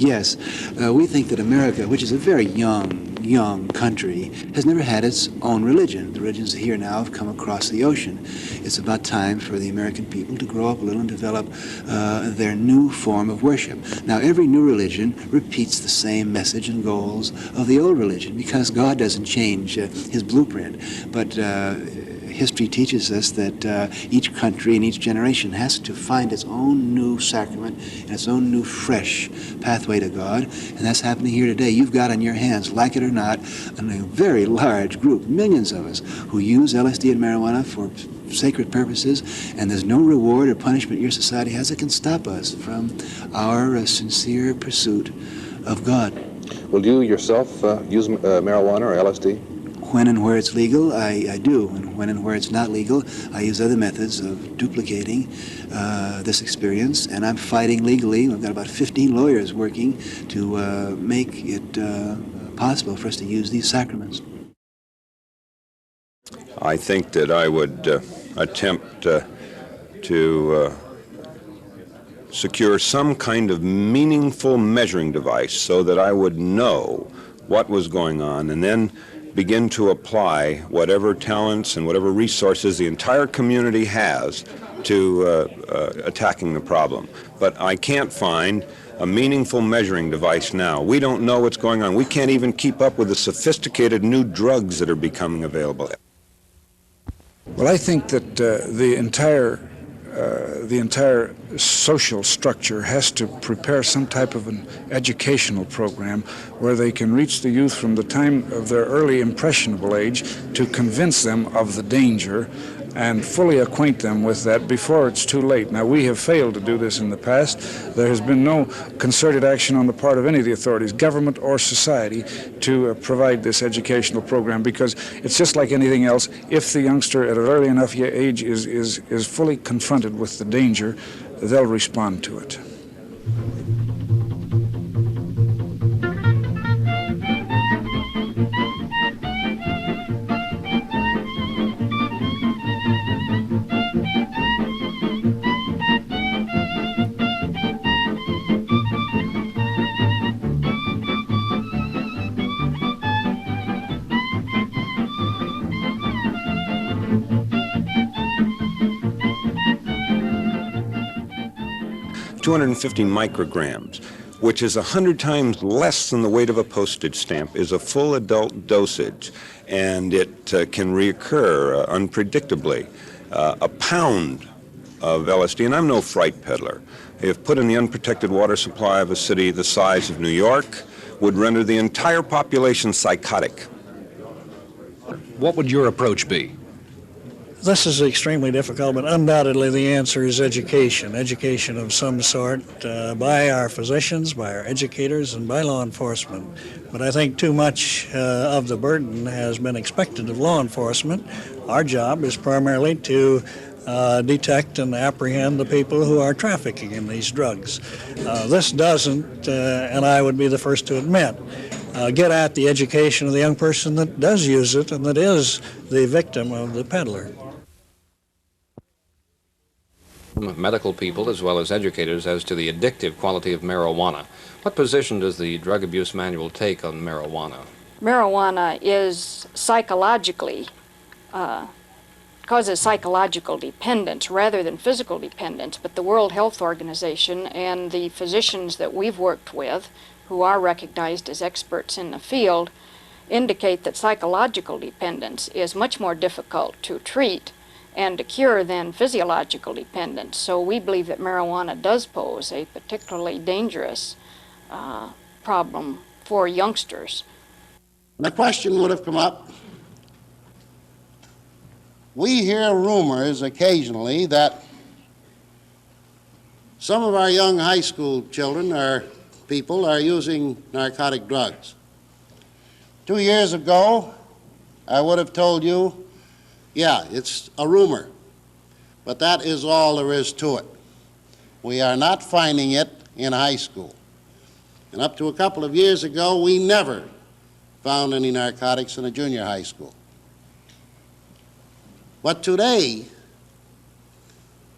Yes, we think that America, which is a very young country, has never had its own religion. The religions here now have come across the ocean. It's about time for the American people to grow up a little and develop their new form of worship. Now, every new religion repeats the same message and goals of the old religion because God doesn't change his blueprint. But history teaches us that each country and each generation has to find its own new sacrament and its own new fresh pathway to God, and that's happening here today. You've got on your hands, like it or not, a very large group, millions of us, who use LSD and marijuana for sacred purposes, and there's no reward or punishment your society has that can stop us from our sincere pursuit of God. Will you yourself use marijuana or LSD? When and where it's legal, I do. And when and where it's not legal, I use other methods of duplicating this experience. And I'm fighting legally. We've got about 15 lawyers working to make it possible for us to use these sacraments. I think that I would attempt to secure some kind of meaningful measuring device so that I would know what was going on, and then begin to apply whatever talents and whatever resources the entire community has to attacking the problem. But I can't find a meaningful measuring device now. We don't know what's going on. We can't even keep up with the sophisticated new drugs that are becoming available. Well, I think that the entire social structure has to prepare some type of an educational program where they can reach the youth from the time of their early impressionable age to convince them of the danger and fully acquaint them with that before it's too late. Now, we have failed to do this in the past. There has been no concerted action on the part of any of the authorities, government or society, to provide this educational program, because it's just like anything else. If the youngster at an early enough age is fully confronted with the danger, they'll respond to it. $250 micrograms, which is 100 times less than the weight of a postage stamp, is a full adult dosage, and it can reoccur unpredictably. A pound of LSD, and I'm no fright peddler, if put in the unprotected water supply of a city the size of New York, would render the entire population psychotic. What would your approach be? This is extremely difficult, but undoubtedly the answer is education of some sort by our physicians, by our educators, and by law enforcement. But I think too much of the burden has been expected of law enforcement. Our job is primarily to detect and apprehend the people who are trafficking in these drugs. This doesn't, and I would be the first to admit, get at the education of the young person that does use it and that is the victim of the peddler. Medical people as well as educators as to the addictive quality of marijuana. What position does the Drug Abuse Manual take on marijuana? Marijuana is psychologically, causes psychological dependence rather than physical dependence, but the World Health Organization and the physicians that we've worked with, who are recognized as experts in the field, indicate that psychological dependence is much more difficult to treat and to cure than physiological dependence. So we believe that marijuana does pose a particularly dangerous problem for youngsters. The question would have come up, we hear rumors occasionally that some of our young high school children or people are using narcotic drugs. 2 years ago, I would have told you, yeah, it's a rumor, but that is all there is to it. We are not finding it in high school. And up to a couple of years ago, we never found any narcotics in a junior high school. But today,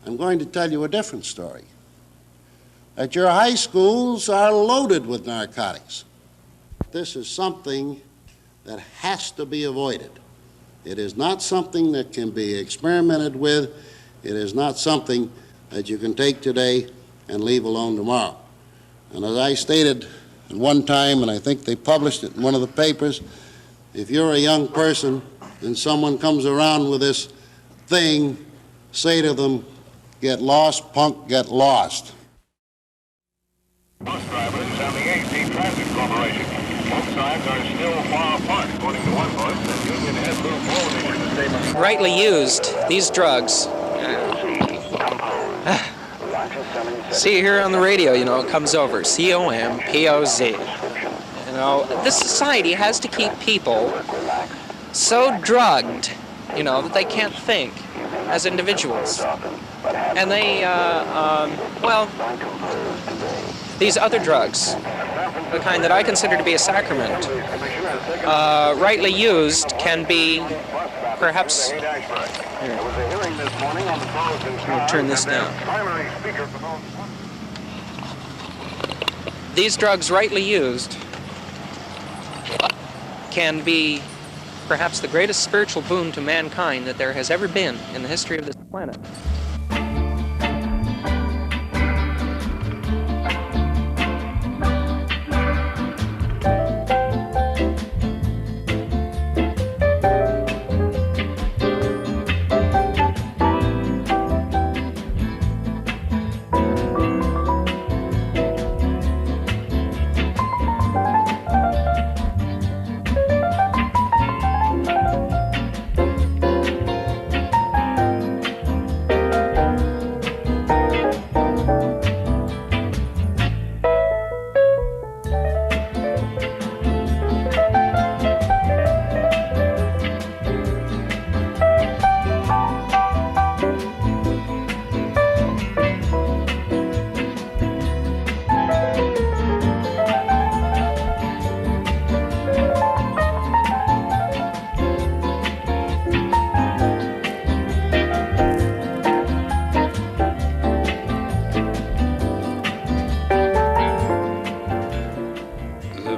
I'm going to tell you a different story. that your high schools are loaded with narcotics. This is something that has to be avoided. It is not something that can be experimented with. It is not something that you can take today and leave alone tomorrow. And as I stated at one time, and I think they published it in one of the papers, if you're a young person and someone comes around with this thing, say to them, "Get lost, punk, get lost." Bus drivers and the AC Transit Corporation. Both sides are still far apart, according to one bus, and Union Head moved forward in the statement. Rightly used, these drugs. See here on the radio, you know, it comes over, C-O-M-P-O-Z. You know, this society has to keep people so drugged, you know, that they can't think as individuals. And they, well, these other drugs, the kind that I consider to be a sacrament, rightly used, can be perhaps... Here, I'll turn this down. These drugs, rightly used, can be perhaps the greatest spiritual boon to mankind that there has ever been in the history of this planet.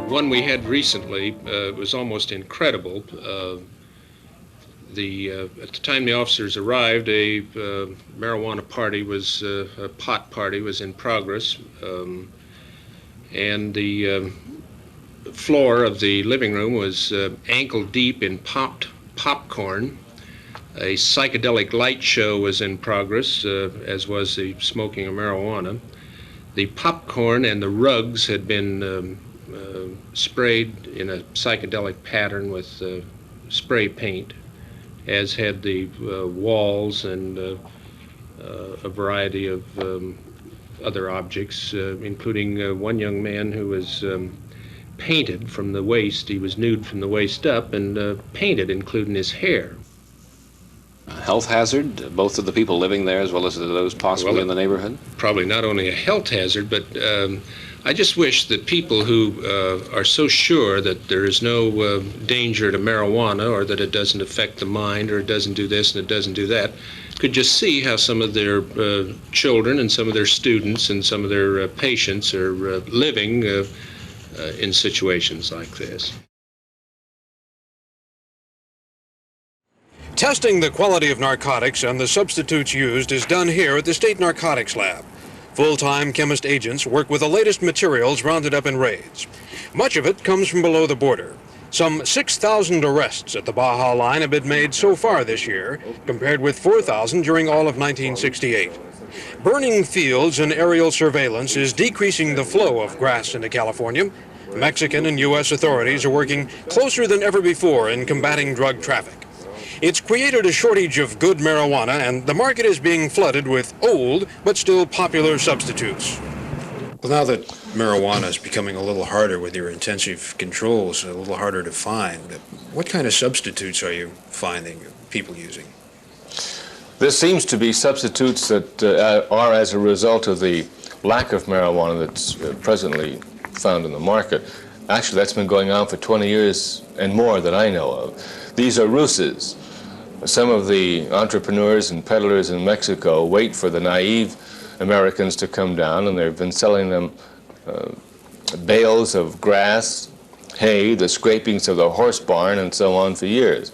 One we had recently was almost incredible. At the time the officers arrived, a marijuana party was, a pot party was in progress, and the floor of the living room was ankle deep in popped popcorn. A psychedelic light show was in progress, as was the smoking of marijuana. The popcorn and the rugs had been sprayed in a psychedelic pattern with spray paint, as had the walls and a variety of other objects, including one young man who was painted from the waist. He was nude from the waist up and painted, including his hair. Health hazard, both of the people living there as well as those possibly in the neighborhood? Probably not only a health hazard, but I just wish that people who are so sure that there is no danger to marijuana, or that it doesn't affect the mind, or it doesn't do this and it doesn't do that, could just see how some of their children and some of their students and some of their patients are living in situations like this. Testing the quality of narcotics and the substitutes used is done here at the State Narcotics Lab. Full-time chemist agents work with the latest materials rounded up in raids. Much of it comes from below the border. Some 6,000 arrests at the Baja line have been made so far this year, compared with 4,000 during all of 1968. Burning fields and aerial surveillance is decreasing the flow of grass into California. Mexican and U.S. authorities are working closer than ever before in combating drug traffic. It's created a shortage of good marijuana, and the market is being flooded with old but still popular substitutes. Well, now that marijuana is becoming a little harder with your intensive controls, a little harder to find, what kind of substitutes are you finding people using? There seems to be substitutes that are as a result of the lack of marijuana that's presently found in the market. Actually, that's been going on for 20 years and more that I know of. These are ruses. Some of the entrepreneurs and peddlers in Mexico wait for the naive Americans to come down, and they've been selling them bales of grass, hay, the scrapings of the horse barn, and so on for years.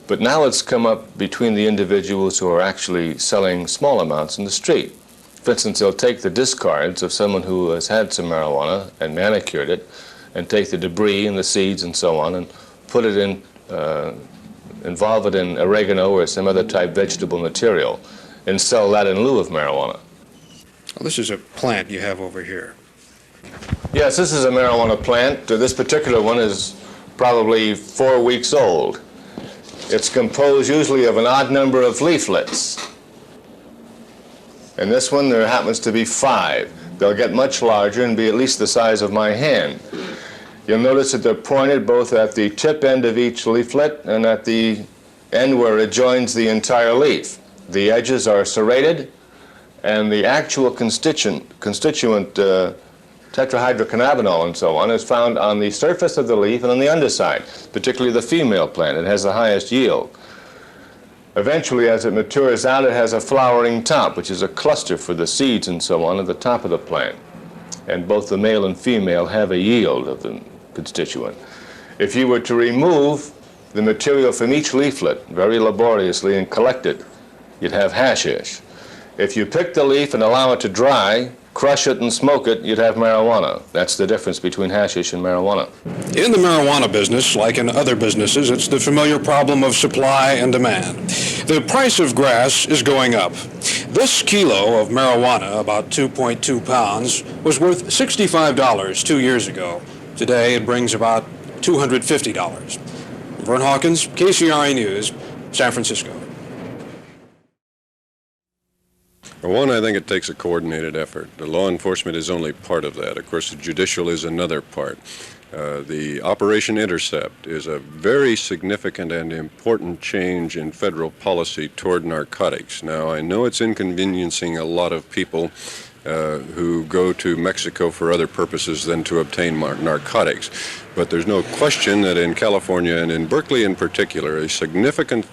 But now it's come up between the individuals who are actually selling small amounts in the street. For instance, they'll take the discards of someone who has had some marijuana and manicured it, and take the debris and the seeds and so on, and put it in, involve it in oregano or some other type vegetable material, and sell that in lieu of marijuana. Well, this is a plant you have over here. Yes, this is a marijuana plant. This particular one is probably 4 weeks old. It's composed usually of an odd number of leaflets. In this one, there happens to be 5. They'll get much larger and be at least the size of my hand. You'll notice that they're pointed both at the tip end of each leaflet and at the end where it joins the entire leaf. The edges are serrated, and the actual constituent tetrahydrocannabinol and so on is found on the surface of the leaf and on the underside, particularly the female plant. It has the highest yield. Eventually, as it matures out, it has a flowering top, which is a cluster for the seeds and so on at the top of the plant. And both the male and female have a yield of the constituent. If you were to remove the material from each leaflet very laboriously and collect it, you'd have hashish. If you pick the leaf and allow it to dry, crush it and smoke it, you'd have marijuana. That's the difference between hashish and marijuana. In the marijuana business, like in other businesses, it's the familiar problem of supply and demand. The price of grass is going up. This kilo of marijuana, about 2.2 pounds, was worth $65 2 years ago. Today it brings about $250. Vern Hawkins, KCRA News, San Francisco. For one, I think it takes a coordinated effort. The law enforcement is only part of that. Of course, the judicial is another part. The Operation Intercept is a very significant and important change in federal policy toward narcotics. Now, I know it's inconveniencing a lot of people who go to Mexico for other purposes than to obtain narcotics. But there's no question that in California and in Berkeley in particular, a significant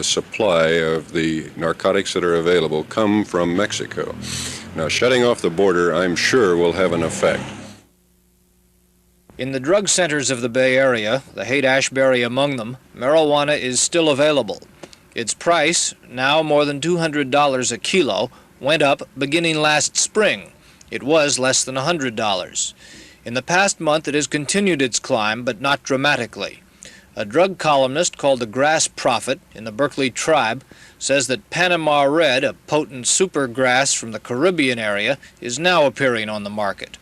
supply of the narcotics that are available come from Mexico. Now, shutting off the border, I'm sure, will have an effect. In the drug centers of the Bay Area, the Haight-Ashbury among them, marijuana is still available. Its price, now more than $200 a kilo, went up beginning last spring. It was less than $100. In the past month, it has continued its climb, but not dramatically. A drug columnist called the Grass Prophet in the Berkeley Tribe says that Panama Red, a potent supergrass from the Caribbean area, is now appearing on the market.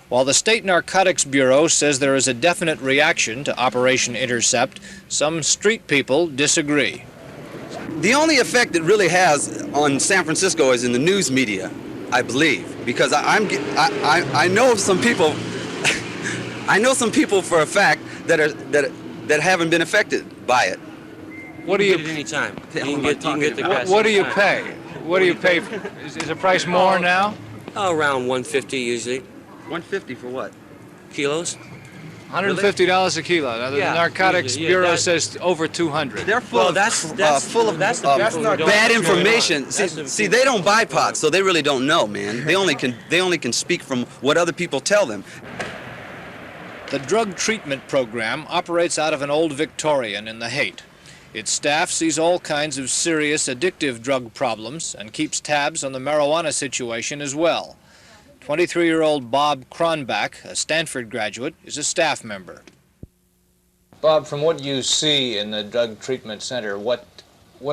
While the State Narcotics Bureau says there is a definite reaction to Operation Intercept, some street people disagree. The only effect it really has on San Francisco is in the news media, I believe, because I know some people, I know some people for a fact that haven't been affected by it. What do you get at any time? You can get the grass. What do you pay? What do you pay? Is the price more now? Around $150 usually. $150 for what? Kilos. $150 a kilo. Now, the Narcotics Bureau says over $200. They're full full of bad information. See, they don't buy pot, so they really don't know, man. They only can speak from what other people tell them. The drug treatment program operates out of an old Victorian in the Haight. Its staff sees all kinds of serious addictive drug problems and keeps tabs on the marijuana situation as well. 23-year-old Bob Cronbach, a Stanford graduate, is a staff member. Bob, from what you see in the drug treatment center, what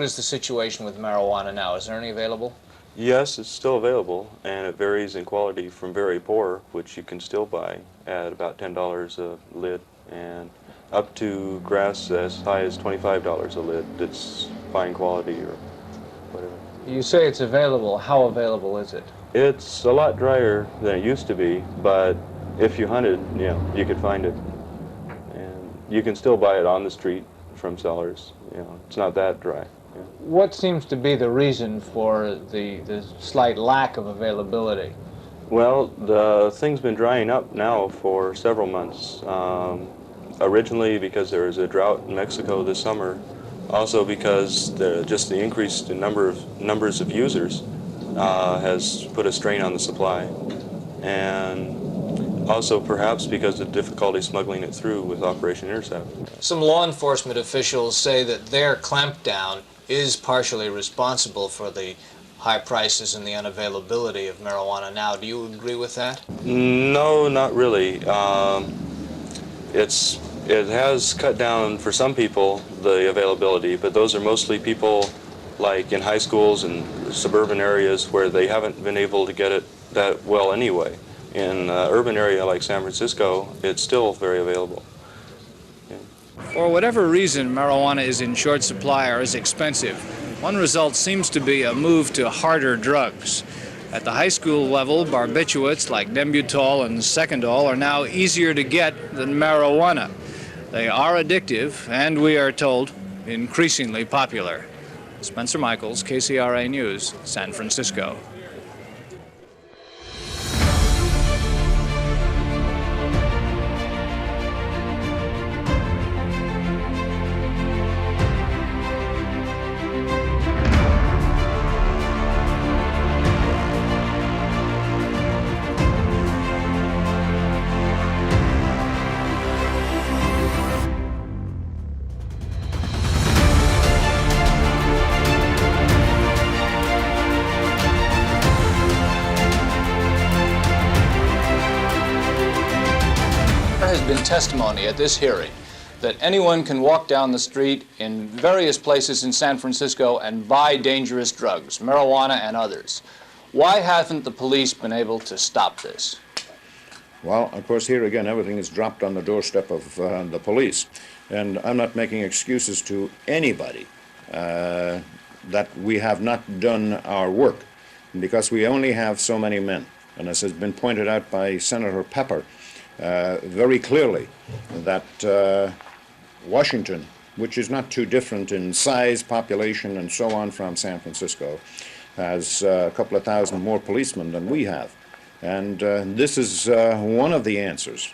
is the situation with marijuana now? Is there any available? Yes, it's still available, and it varies in quality from very poor, which you can still buy at about $10 a lid, and up to grass as high as $25 a lid. That's fine quality or whatever. You say it's available. How available is it? It's a lot drier than it used to be, but if you hunted, you could find it. And you can still buy it on the street from sellers. It's not that dry. What seems to be the reason for the slight lack of availability? Well, the thing's been drying up now for several months. Originally because there was a drought in Mexico this summer, also because just the increase in numbers of users has put a strain on the supply, and also perhaps because of difficulty smuggling it through with Operation Intercept. Some law enforcement officials say that their clampdown is partially responsible for the high prices and the unavailability of marijuana now. Do you agree with that? No, not really. It has cut down for some people the availability, but those are mostly people like in high schools and suburban areas where they haven't been able to get it that well anyway. In an urban area like San Francisco, it's still very available. For whatever reason, marijuana is in short supply or is expensive. One result seems to be a move to harder drugs. At the high school level, barbiturates like Nembutal and Secondol are now easier to get than marijuana. They are addictive and, we are told, increasingly popular. Spencer Michaels, KCRA News, San Francisco. Testimony at this hearing that anyone can walk down the street in various places in San Francisco and buy dangerous drugs, marijuana and others. Why haven't the police been able to stop this? Well, of course, here again, everything is dropped on the doorstep of the police. And I'm not making excuses to anybody that we have not done our work, because we only have so many men. And as has been pointed out by Senator Pepper, very clearly that Washington, which is not too different in size, population, and so on from San Francisco, has a couple of thousand more policemen than we have. And this is one of the answers.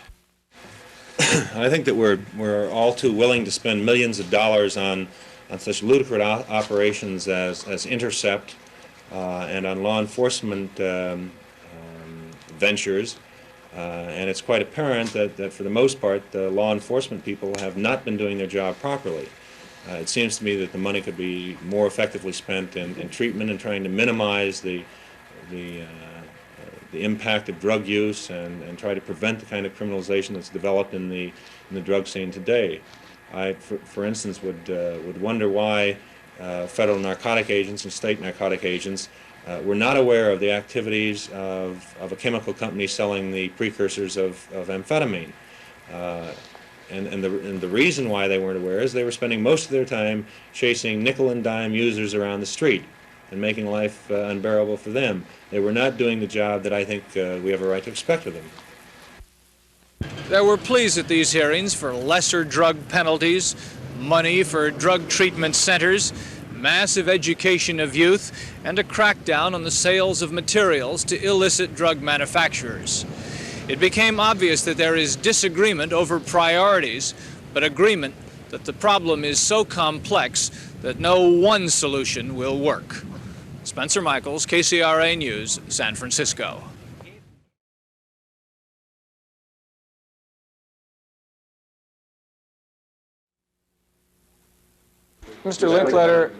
I think that we're all too willing to spend millions of dollars on such ludicrous operations as Intercept and on law enforcement ventures. And it's quite apparent that for the most part, the law enforcement people have not been doing their job properly. It seems to me that the money could be more effectively spent in treatment and trying to minimize the impact of drug use and try to prevent the kind of criminalization that's developed in the drug scene today. I, for instance, would wonder why federal narcotic agents and state narcotic agents were not aware of the activities of a chemical company selling the precursors of amphetamine. And the reason why they weren't aware is they were spending most of their time chasing nickel and dime users around the street and making life unbearable for them. They were not doing the job that I think we have a right to expect of them. There were pleas at these hearings for lesser drug penalties, money for drug treatment centers, massive education of youth, and a crackdown on the sales of materials to illicit drug manufacturers. It became obvious that there is disagreement over priorities, but agreement that the problem is so complex that no one solution will work. Spencer Michaels, KCRA News, San Francisco. Mr. Linkletter,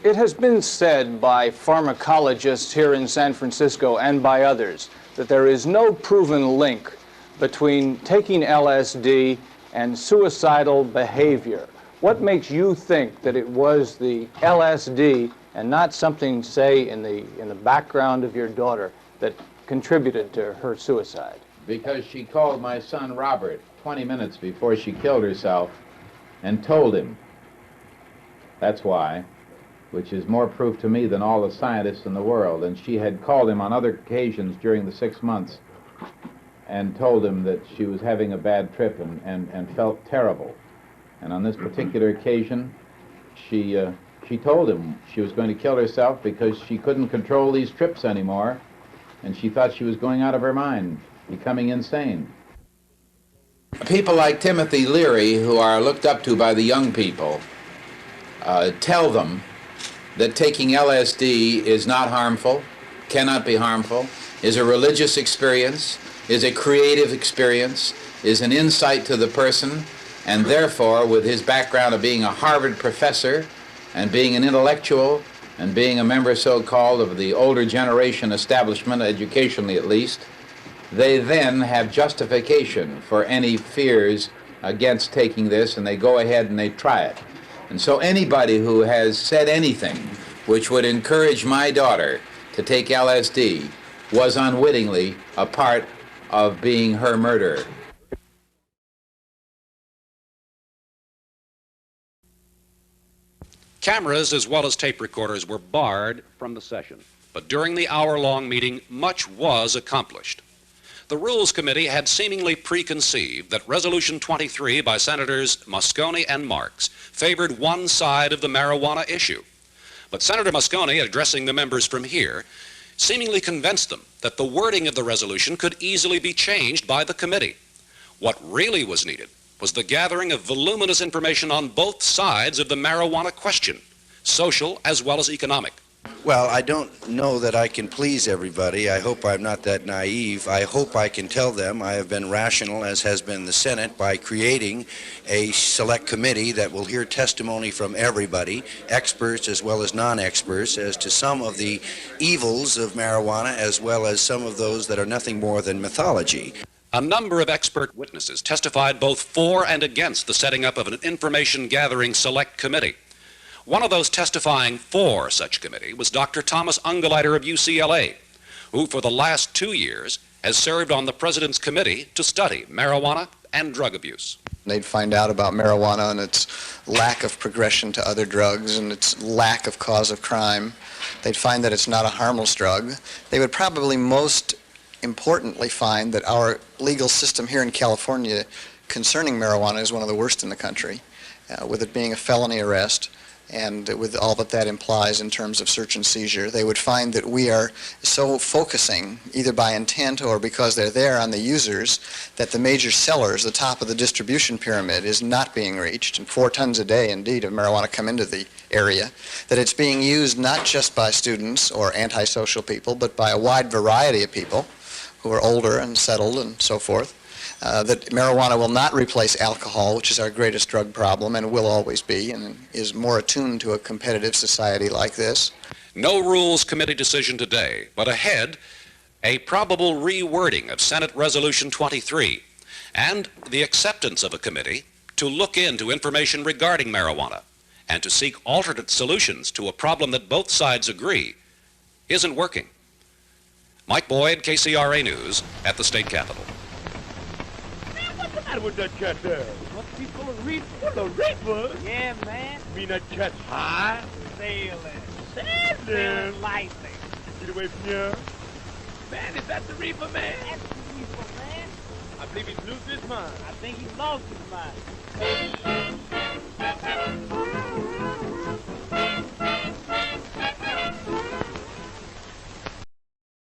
it has been said by pharmacologists here in San Francisco and by others that there is no proven link between taking LSD and suicidal behavior. What makes you think that it was the LSD and not something, say, in the background of your daughter that contributed to her suicide? Because she called my son Robert 20 minutes before she killed herself and told him. That's why, which is more proof to me than all the scientists in the world. And she had called him on other occasions during the 6 months and told him that she was having a bad trip and felt terrible. And on this particular occasion, she told him she was going to kill herself because she couldn't control these trips anymore, and she thought she was going out of her mind, becoming insane. People like Timothy Leary, who are looked up to by the young people, tell them that taking LSD is not harmful, cannot be harmful, is a religious experience, is a creative experience, is an insight to the person, and therefore, with his background of being a Harvard professor and being an intellectual and being a member so-called of the older generation establishment, educationally at least, they then have justification for any fears against taking this, and they go ahead and they try it. And so anybody who has said anything which would encourage my daughter to take LSD was unwittingly a part of being her murderer. Cameras as well as tape recorders were barred from the session, but during the hour-long meeting, much was accomplished. The Rules Committee had seemingly preconceived that Resolution 23 by Senators Moscone and Marks favored one side of the marijuana issue. But Senator Moscone, addressing the members from here, seemingly convinced them that the wording of the resolution could easily be changed by the committee. What really was needed was the gathering of voluminous information on both sides of the marijuana question, social as well as economic. Well, I don't know that I can please everybody. I hope I'm not that naive. I hope I can tell them I have been rational, as has been the Senate, by creating a select committee that will hear testimony from everybody, experts as well as non-experts, as to some of the evils of marijuana as well as some of those that are nothing more than mythology. A number of expert witnesses testified both for and against the setting up of an information-gathering select committee. One of those testifying for such committee was Dr. Thomas Ungerleider of UCLA, who for the last 2 years has served on the President's committee to study marijuana and drug abuse. They'd find out about marijuana and its lack of progression to other drugs and its lack of cause of crime. They'd find that it's not a harmless drug. They would probably most importantly find that our legal system here in California concerning marijuana is one of the worst in the country, with it being a felony arrest and with all that that implies in terms of search and seizure. They would find that we are so focusing, either by intent or because they're there, on the users, that the major sellers, the top of the distribution pyramid, is not being reached, and 4 tons a day, indeed, of marijuana come into the area, that it's being used not just by students or antisocial people, but by a wide variety of people who are older and settled and so forth. That marijuana will not replace alcohol, which is our greatest drug problem and will always be, and is more attuned to a competitive society like this. No Rules Committee decision today, but ahead, a probable rewording of Senate Resolution 23 and the acceptance of a committee to look into information regarding marijuana and to seek alternate solutions to a problem that both sides agree isn't working. Mike Boyd, KCRA News, at the state capitol. With that cat there? Must be full of reefer. Full of reefer? Yeah, man. You mean that cat's high? Sailing. Sailing lightly. Get away from here. Man, is that the reefer, man? That's the reefer, man. I believe he's losing his mind. I think he's lost his mind.